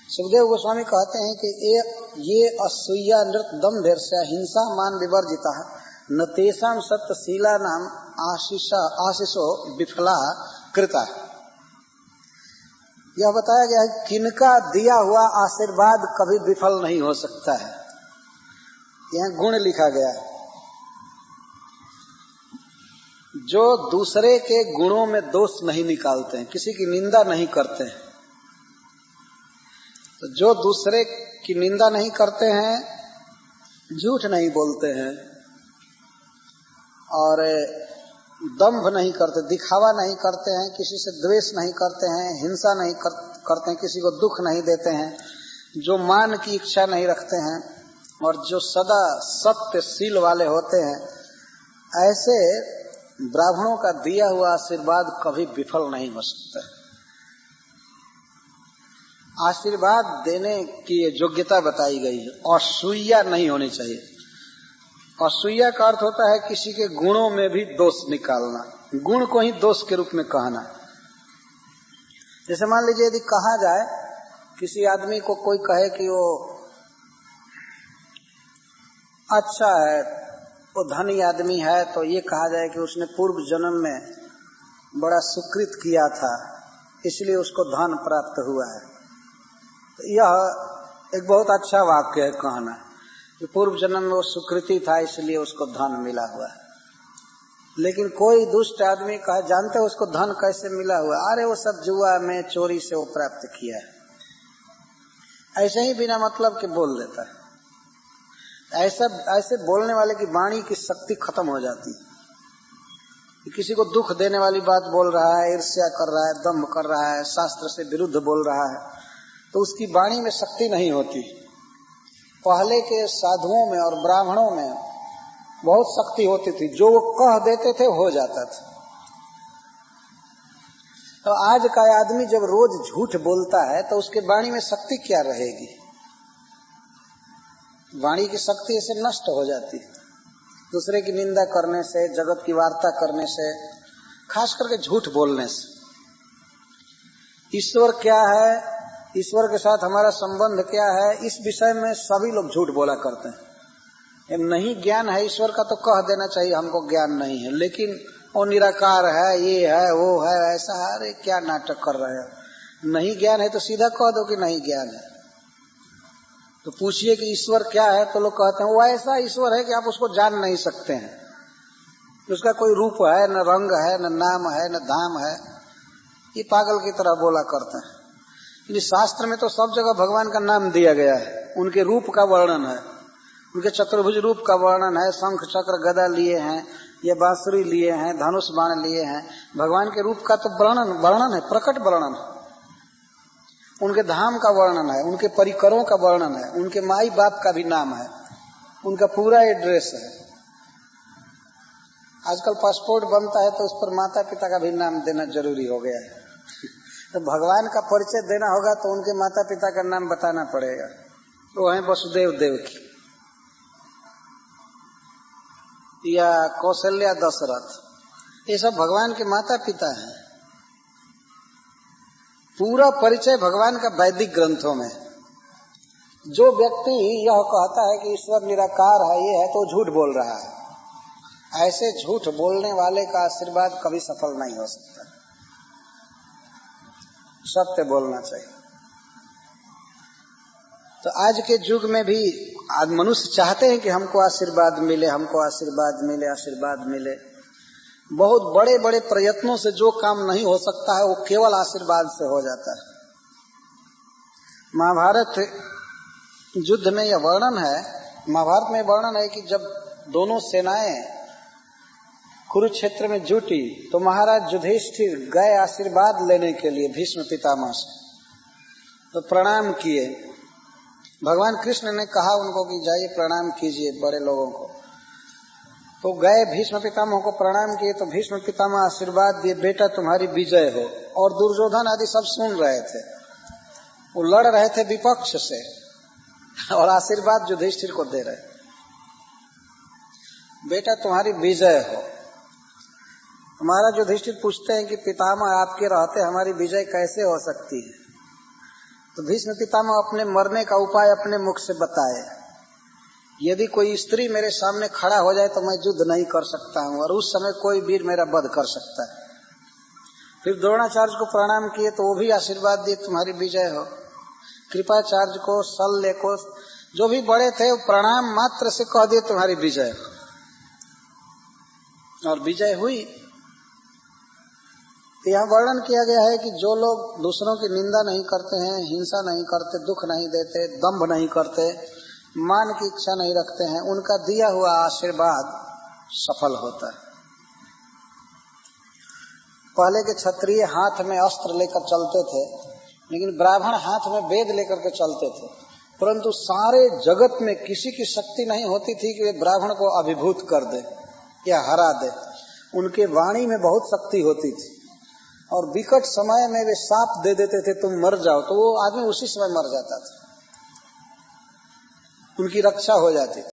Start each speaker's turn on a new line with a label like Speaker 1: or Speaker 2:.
Speaker 1: सुखदेव गोस्वामी कहते हैं कि ये असूया नृत दम्भेर्ष्या हिंसा मान विवर्जिता न तेषां सत्यशीला नाम आशीषो विफला कृता। यह बताया गया है किनका दिया हुआ आशीर्वाद कभी विफल नहीं हो सकता है। यह गुण लिखा गया है। जो दूसरे के गुणों में दोष नहीं निकालते हैं, किसी की निंदा नहीं करते हैं, तो जो दूसरे की निंदा नहीं करते हैं, झूठ नहीं बोलते हैं और दंभ नहीं करते, दिखावा नहीं करते हैं, किसी से द्वेष नहीं करते हैं, हिंसा नहीं करते हैं, किसी को दुख नहीं देते हैं, जो मान की इच्छा नहीं रखते हैं और जो सदा सत्यशील वाले होते हैं, ऐसे ब्राह्मणों का दिया हुआ आशीर्वाद कभी विफल नहीं हो सकता है। आशीर्वाद देने की योग्यता बताई गई है, असूया नहीं होनी चाहिए। असूया का अर्थ होता है किसी के गुणों में भी दोष निकालना, गुण को ही दोष के रूप में कहना। जैसे मान लीजिए यदि कहा जाए किसी आदमी को, कोई कहे कि वो अच्छा है, वो धनी आदमी है, तो ये कहा जाए कि उसने पूर्व जन्म में बड़ा सुकृत किया था इसलिए उसको धन प्राप्त हुआ है। तो यह एक बहुत अच्छा वाक्य है कहना कि पूर्व जन्म में वो सुकृति था इसलिए उसको धन मिला हुआ है। लेकिन कोई दुष्ट आदमी कहा, जानते हो उसको धन कैसे मिला हुआ? अरे वो सब जुआ में चोरी से वो प्राप्त किया है। ऐसे ही बिना मतलब के बोल देता है। ऐसे बोलने वाले की वाणी की शक्ति खत्म हो जाती है। किसी को दुख देने वाली बात बोल रहा है, ईर्ष्या कर रहा है, दंभ कर रहा है, शास्त्र से विरुद्ध बोल रहा है, तो उसकी वाणी में शक्ति नहीं होती। पहले के साधुओं में और ब्राह्मणों में बहुत शक्ति होती थी, जो वो कह देते थे हो जाता था। तो आज का आदमी जब रोज झूठ बोलता है तो उसके वाणी में शक्ति क्या रहेगी? वाणी की शक्ति ऐसे नष्ट हो जाती है दूसरे की निंदा करने से, जगत की वार्ता करने से, खास करके झूठ बोलने से। ईश्वर क्या है, ईश्वर के साथ हमारा संबंध क्या है, इस विषय में सभी लोग झूठ बोला करते हैं। नहीं ज्ञान है ईश्वर का तो कह देना चाहिए हमको ज्ञान नहीं है, लेकिन वो निराकार है, ये है, वो है, ऐसा है। अरे क्या नाटक कर रहे हो? नहीं ज्ञान है तो सीधा कह दो कि नहीं ज्ञान है। तो पूछिए कि ईश्वर क्या है, तो लोग कहते हैं वो ऐसा ईश्वर है कि आप उसको जान नहीं सकते हैं, उसका कोई रूप है, न रंग है, न नाम है, न धाम है। ये पागल की तरह बोला करते हैं। शास्त्र में तो सब जगह भगवान का नाम दिया गया है, उनके रूप का वर्णन है, उनके चतुर्भुज रूप का वर्णन है, शंख चक्र गदा लिए हैं, ये बांसुरी लिए हैं, धनुष बाण लिए हैं। भगवान के रूप का तो वर्णन है, प्रकट वर्णन है। उनके धाम का वर्णन है, उनके परिकरों का वर्णन है, उनके माई बाप का भी नाम है, उनका पूरा एड्रेस है। आजकल पासपोर्ट बनता है तो उस पर माता पिता का भी नाम देना जरूरी हो गया है। तो भगवान का परिचय देना होगा तो उनके माता पिता का नाम बताना पड़ेगा। वो है वसुदेव देवकी या कौशल्या दशरथ, ये सब भगवान के माता पिता हैं। पूरा परिचय भगवान का वैदिक ग्रंथों में। जो व्यक्ति यह कहता है कि ईश्वर निराकार है, ये है, तो झूठ बोल रहा है। ऐसे झूठ बोलने वाले का आशीर्वाद कभी सफल नहीं हो सकता। सत्य बोलना चाहिए। तो आज के युग में भी आज मनुष्य चाहते हैं कि हमको आशीर्वाद मिले, हमको आशीर्वाद मिले, आशीर्वाद मिले। बहुत बड़े बड़े प्रयत्नों से जो काम नहीं हो सकता है वो केवल आशीर्वाद से हो जाता है। महाभारत युद्ध में यह वर्णन है, महाभारत में वर्णन है कि जब दोनों सेनाएं कुरुक्षेत्र में जुटी तो महाराज युधिष्ठिर गए आशीर्वाद लेने के लिए भीष्म पितामह से, तो प्रणाम किए। भगवान कृष्ण ने कहा उनको कि जाइए प्रणाम कीजिए बड़े लोगों को। तो गए भीष्म पितामह को प्रणाम किए, तो भीष्म पितामह आशीर्वाद दिए, बेटा तुम्हारी विजय हो। और दुर्योधन आदि सब सुन रहे थे, वो लड़ रहे थे विपक्ष से और आशीर्वाद युधिष्ठिर को दे रहे, बेटा तुम्हारी विजय हो। महाराज युधिष्ठिर पूछते हैं कि पितामह आपके रहते हमारी विजय कैसे हो सकती है? तो भीष्म पितामह अपने मरने का उपाय अपने मुख से बताए। यदि कोई स्त्री मेरे सामने खड़ा हो जाए तो मैं युद्ध नहीं कर सकता हूँ, और उस समय कोई वीर मेरा वध कर सकता है। फिर द्रोणाचार्य को प्रणाम किए तो वो भी आशीर्वाद दिए, तुम्हारी विजय हो। कृपाचार्य को, शल्य को, जो भी बड़े थे, वो प्रणाम मात्र से कह दिए तुम्हारी विजय हो, और विजय हुई। तो यहाँ वर्णन किया गया है कि जो लोग दूसरों की निंदा नहीं करते हैं, हिंसा नहीं करते, दुख नहीं देते, दंभ नहीं करते, मान की इच्छा नहीं रखते हैं, उनका दिया हुआ आशीर्वाद सफल होता है। पहले के क्षत्रिय हाथ में अस्त्र लेकर चलते थे, लेकिन ब्राह्मण हाथ में वेद लेकर के चलते थे, परंतु सारे जगत में किसी की शक्ति नहीं होती थी कि वे ब्राह्मण को अभिभूत कर दे या हरा दे। उनके वाणी में बहुत शक्ति होती थी, और विकट समय में वे शाप दे देते थे तुम मर जाओ, तो वो आदमी उसी समय मर जाता था, उनकी रक्षा हो जाती थी।